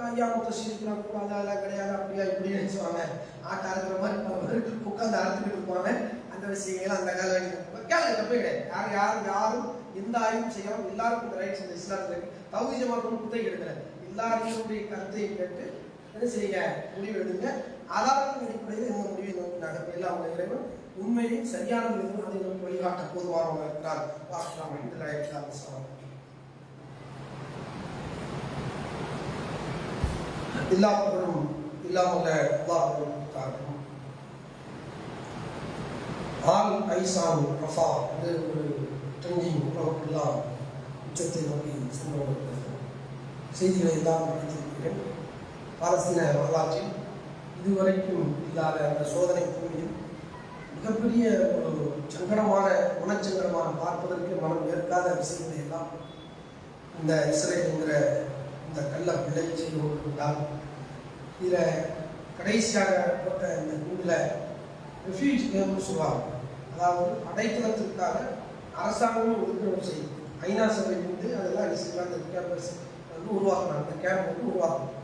A: ஐயா முத்தீர்லாம் கூடாது, அதெல்லாம் கிடையாது, அப்படியா இப்படி நினைச்சுவாங்க. ஆட்டை அறுக்கிற மாதிரி பல பேர் உட்காந்து அறுத்துக்கிட்டு இருப்பாங்க. அந்த விஷயங்கள் அந்த காலம் கேள்வி தப்பே கிடையாது. யாரும் எந்த ஆய்வும் செய்யாமல் எல்லாருக்கும் இந்த ரைட்ஸ் இந்த இஸ்லாத்தில் தௌஹீத் ஜமாத் குத்தை எடுக்கல. எல்லாருடைய கருத்தையும் கேட்டு என்ன செய்யுங்க, முடிவு எடுங்க. ஆதாரத்தின் அடிப்படையில் இந்த முடிவை நோக்கி நகர்வு எல்லாம் இறைவன் உண்மையும் சரியான விதம் அதை நோக்கி வழிகாட்ட போதுவானவங்க இருக்கிறார். பார்க்கலாம். எல்லாரும் இல்லாமல் ஆல் ஐசான் ரஃபா இது ஒரு ட்ரெண்டிங் உலகெல்லாம் உச்சத்தை நோக்கி சென்று செய்திகளை எல்லாம் படித்திருக்கிறேன். பாலஸ்தீன வரலாற்றில் இதுவரைக்கும் இல்லாத அந்த சோதனை பூமியில் மிகப்பெரிய ஒரு சங்கடமான மனச்சங்கடமான பார்ப்பதற்கு மனம் ஏற்காத விஷயங்களை எல்லாம் இந்த இஸ்ரேல் என்கிற இந்த கள்ள பிள்ளை செய்து கொண்டிருந்தால், இதில் கடைசியாக போட்ட இந்த கூண்டில் ரெஃப்யூஜ் கேம்ப்னு சொல்லுவாங்க. அதாவது அடைக்கலத்திற்காக அரசாங்கமும் ஒதுக்கீடு செய்யும். ஐநா சபை வந்து அதெல்லாம் என்ன செய்யலாம், அந்த கேம்பஸ் வந்து உருவாக்கணும். அந்த கேம்ப் வந்து உருவாக்கணும்.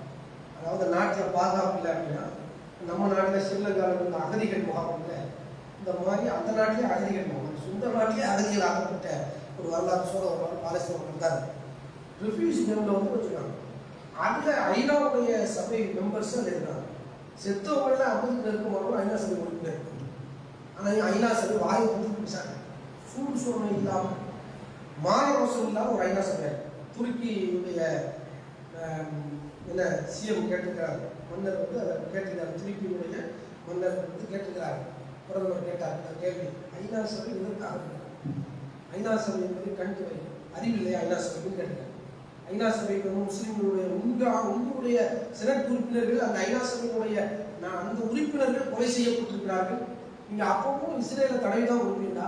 A: அதாவது நாட்டில் பாதுகாப்பு இல்லை அப்படின்னா, நம்ம நாட்டில் ஸ்ரீலங்காவில் இருந்த அகதிகள் முகாம் இல்லை, இந்த மாதிரி அந்த நாட்டிலே அகதிகள் முகாம், சொந்த நாட்டிலே அகதிகள் ஆக்கப்பட்ட ஒரு வரலாறு சோழ ஒரு பாலஸ்தீன வந்தார். ரெஃப்யூஜ் கேம்பில் வந்து வச்சுருக்காங்க. அதில் ஐநாவுடைய சபை மெம்பர்ஸ் அதில் இருக்காங்க. செத்தவங்கள 50 நெருக்கமானவங்க ஐநா சபை உறுப்பினர். ஆனால் ஐநா சபை வாயை வந்து பேசாங்க. சூடு சோழனை இல்லாமல் மானரோசம் இல்லாத ஒரு ஐநா சபை. துருக்கியுடைய என்ன சிஎம் கேட்டிருக்கிறார், மன்னர் வந்து அதை கேட்டிருக்காரு. துருக்கியுடைய மன்னர் வந்து கேட்டிருக்கிறார், பிரதமர் கேட்டார் கேள்வி, ஐநா சபை எதற்காக? ஐநா சபை என்பதை கண்டு வை, அறிவில்லையா ஐநா சபைன்னு கேட்டிருக்காரு. ஐநா சபைக்கு முஸ்லிம்களுடைய உங்களுடைய செனட் உறுப்பினர்கள் அந்த ஐநா சபையினுடைய அந்த உறுப்பினர்கள் கொலை செய்யப்பட்டிருக்கிறார்கள். நீங்க அப்பவும் இஸ்ரேல தடவைதான் உறுப்பினா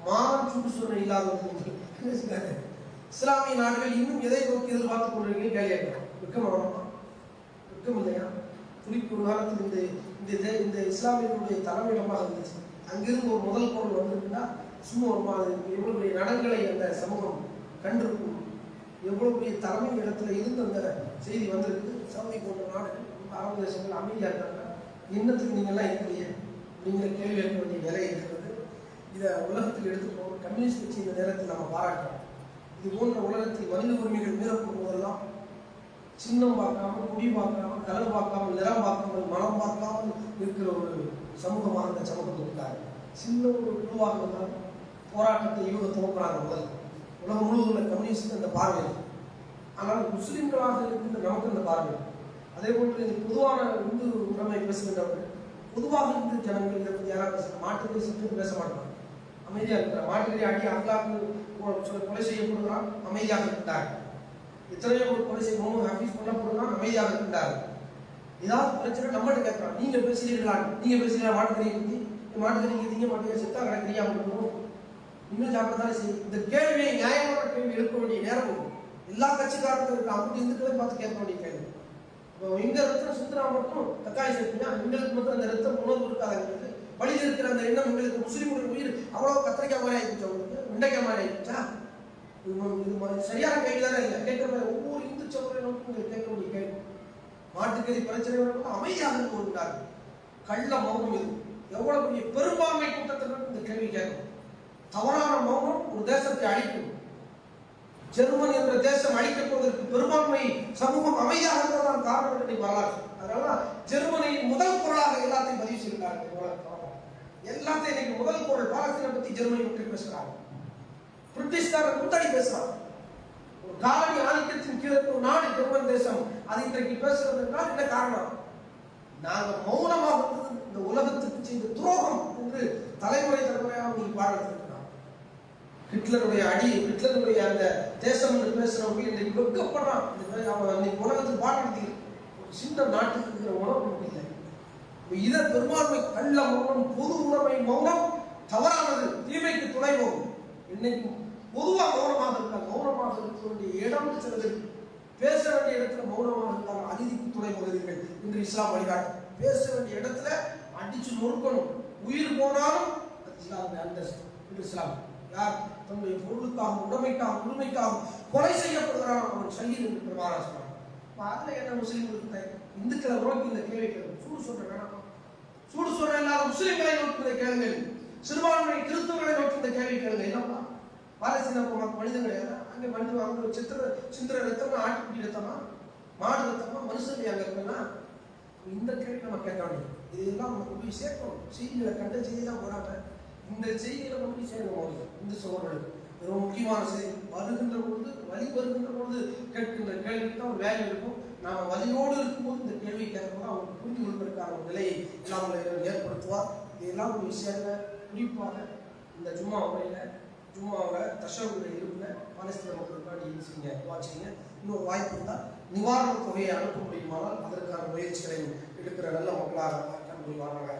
A: மானம் சுற்றுச்சூழல் இல்லாதவர்கள் இஸ்லாமிய நாடுகள் இன்னும் எதை நோக்கி எதிர்பார்த்துக் கொண்டிருக்கீங்க கேள்வி கேட்கலாம். வெக்கம் இல்லையா? துருக்கி ஒரு காலத்தில் இந்த இஸ்லாமியர்களுடைய தலைமையிடமாக இருந்துச்சு. அங்கிருந்து ஒரு முதல் பொருள் வந்திருக்குன்னா சும்மா ஒரு மாதிரி எவ்வளவு பெரிய நடங்களை அந்த சமூகம் கண்டிருக்கும், எவ்வளவு பெரிய தலைமை இடத்துல இருந்து அந்த செய்தி வந்திருக்கு. சவுதி போன்ற நாடுகள் அரபு தேசங்கள் அமைதியாக இருக்காங்க. இன்னத்துக்கு நீங்கள்லாம் இருக்கிறீங்க, நீங்களே கேள்வி கேட்க வேண்டிய நிலை இருக்கிறது. இதை உலகத்தில் எடுத்து போகிற கம்யூனிஸ்ட் கட்சி இந்த நேரத்தில் நம்ம பாராட்டுறோம். இது போன்ற உலகத்தில் மனித உரிமைகள் மீறப்படும் போதெல்லாம் சின்னம் பார்க்காமல், குடி பார்க்காமல், கலர் பார்க்காமல், நிறம் பார்க்காமல், மனம் பார்க்காமல் இருக்கிற ஒரு சமூகமாக அந்த சமூகம் இருக்காங்க. சின்ன ஒரு குழுவாக இருந்தாலும் போராட்டத்தை இவங்க துவக்கிறாங்க. முதல் உலகம் முழுவதும் உள்ள கம்யூனிஸ்ட் அந்த பார்வை. ஆனால் முஸ்லிம்களாக இருக்கின்ற நமக்கு அந்த பார்வை. அதே போன்று பொதுவான இந்து உரிமை பேசுகின்றவர்கள் பொதுவாக இந்து ஜனங்கள் இதை பற்றி யாராவது பேசுகிற மாட்டுக்கறி சற்று பேச மாட்டாங்க, அமைதியாக இருக்கிறார். மாட்டுக்கறி அடி அங்கலாக்கு கொலை செய்யப்படுகிறான், அமைதியாக இருக்கிறார். எத்தனையோ ஒரு கொலை செய்யணும் ஹாஃபீஸ் பண்ணப்படுகிறான், அமைதியாக இருக்கிறார். ஏதாவது பிரச்சனை நம்மகிட்ட கேட்கறான், நீங்க பேசுகிறீர்களா, நீங்க பேசுகிறீங்களா மாட்டுக்கறியை பற்றி, மாட்டுக்கறி திங்க மாட்டேங்க செத்தா கிடக்கிறியா அப்படின்னு இன்னும் சாப்பிட்டதானே செய்யும். இந்த கேள்வியை நியாயமான கேள்வி எழுப்ப வேண்டிய நேரம் எல்லா கட்சிக்காரர்களும் இருக்கு. அப்படி இந்துக்களை பார்த்து கேட்க வேண்டிய கேள்வி. இப்போ எங்க ரத்தம் சுந்தரா மட்டும் தக்காளி சேர்த்துனா எங்களுக்கு மட்டும் அந்த ரத்தம் உணவு இருக்காது. வழியில் இருக்கிற அந்த எண்ணம் எங்களுக்கு முஸ்லீம்களுக்கு உயிர் அவ்வளவு கத்திரிக்காய் மாதிரி ஆயிடுச்சு, அவங்களுக்கு வெண்டைக்காய் மாதிரி ஆயிடுச்சா? இது சரியான கேள்வி தானே இல்லை. கேட்கிற மாதிரி ஒவ்வொரு இந்து சகோதரனும் உங்களுக்கு கேட்க வேண்டிய கேள்வி. மாட்டுக்கறி பிரச்சனை அமைதியாக இருந்து வருகிறார்கள். கள்ள மௌனம் இது எவ்வளவு பெரிய பெரும்பான்மை கூட்டத்திற்கு இந்த கேள்வி கேட்கும். தவறான மௌனம் ஒரு தேசத்தை அழிக்கும். ஜெர்மன் என்ற தேசம் அழிக்கப்படுவதற்கு பெரும்பான்மை சமூகம் அமைதியாக இருந்ததான் காரணம் என்று வரலாறு. அதனால ஜெர்மனியின் முதல் பொருளாக எல்லாத்தையும் பதிவு செய்கிறார்கள். எல்லாத்தையும் இன்னைக்கு முதல் பொருள் பாலஸ்தீனை பத்தி ஜெர்மனி பற்றி பேசுகிறாங்க. பிரிட்டிஷ்காரர் கூட்டாளி பேசுறாங்க. ஒரு காலனி ஆதிக்கத்தின் கீழே ஒரு நாடு ஜெர்மன் தேசம் அது இன்றைக்கு பேசுறது என்றால் என்ன காரணம்? நாங்கள் மௌனமாக இருந்தது இந்த உலகத்துக்கு செய்த துரோகம் என்று தலைமுறை தலைமுறையாக நீங்க பாராட்டு. ஹிட்லருடைய அடி, ஹிட்லருடைய அந்த தேசம் என்று பேசுறவங்க இன்றைக்கு வெட்கப்படுறான். இன்னைக்கு உலகத்துக்கு பாராட்டி ஒரு சின்ன நாட்டுக்கு இருக்கிற உணவு இல்லை. இதை பெரும்பான்மை கள்ள மௌனம், பொது உடைமை மௌனம் தவறானது, தீமைக்கு துணை போகும். இன்னைக்கு பொதுவாக மௌனமாக இருக்காங்க. மௌனமாக இருக்க வேண்டிய இடம் சிலது, பேச வேண்டிய இடத்துல மௌனமாக இருந்தால் அதிதிக்கு துணை போகிறீர்கள் என்று இஸ்லாம் வழிகாட்டு. பேச வேண்டிய இடத்துல அடிச்சு நொறுக்கணும், உயிர் போனாலும் அது இஸ்லாமுடைய அந்தஸ்து என்று இஸ்லாம். யார் தன்னுடைய பொருளுக்காக, உடைமைக்காக, உரிமைக்காக கொலை செய்யப்படுகிறான் அவன் சையில் என்று பெருமானா சொன்னான். அதில் என்ன முஸ்லீம்களுக்கு இந்துக்களை நோக்கி இந்த கேள்வி கேட்கும். சூடு சொல்ற வேணாமா? சூடு சொல்ற இல்லாத முஸ்லீம்களை நோக்கி இந்த கேளுங்கள், சிறுபான்மை கிறிஸ்தவர்களை நோக்கி இந்த கேள்வி கேளுங்க. என்னப்பா பாலஸ்தீன மனிதன் கிடையாது, அங்கே மனிதன் அவங்க சித்திர ரத்தமா, ஆட்டுக்குட்டி ரத்தமா, மாடு ரத்தமா, மனுஷன் அங்கே இருக்குன்னா இந்த கேள்வி நம்ம கேட்க வேண்டியது. இதெல்லாம் நமக்கு போய் சேர்க்கணும். செய்திகளை கண்ட செய்தியெல்லாம் போடாம இந்த செய்திகளை மட்டும் சேர்க்கணும். இந்த சோழர்களுக்கு ரொம்ப முக்கியமான செய்தி. வருகின்ற பொழுது, வலி வருகின்ற பொழுது கேட்கின்ற கேள்விக்கு தான் ஒரு வேலை இருக்கும். நாம வலியோடு இருக்கும்போது இந்த கேள்வி கேட்கும்போது அவங்க புரிந்து கொள்வதற்கான ஒரு நிலையை எல்லாம் ஏற்படுத்துவார். இதெல்லாம் ஒரு விஷயங்கள் குறிப்பாக இந்த ஜும்மாவில் தஷவுடைய இருப்பில் பாலஸ்தீன மக்களுக்காண்டி செய்யுங்க, வாட்சிங்க. இன்னொரு வாய்ப்பு இருந்தால் நிவாரண தொகையை அனுப்ப முடியுமானால் அதற்கான முயற்சிகளை எடுக்கிற நல்ல மக்களாக கண்டுபிடிவாங்க.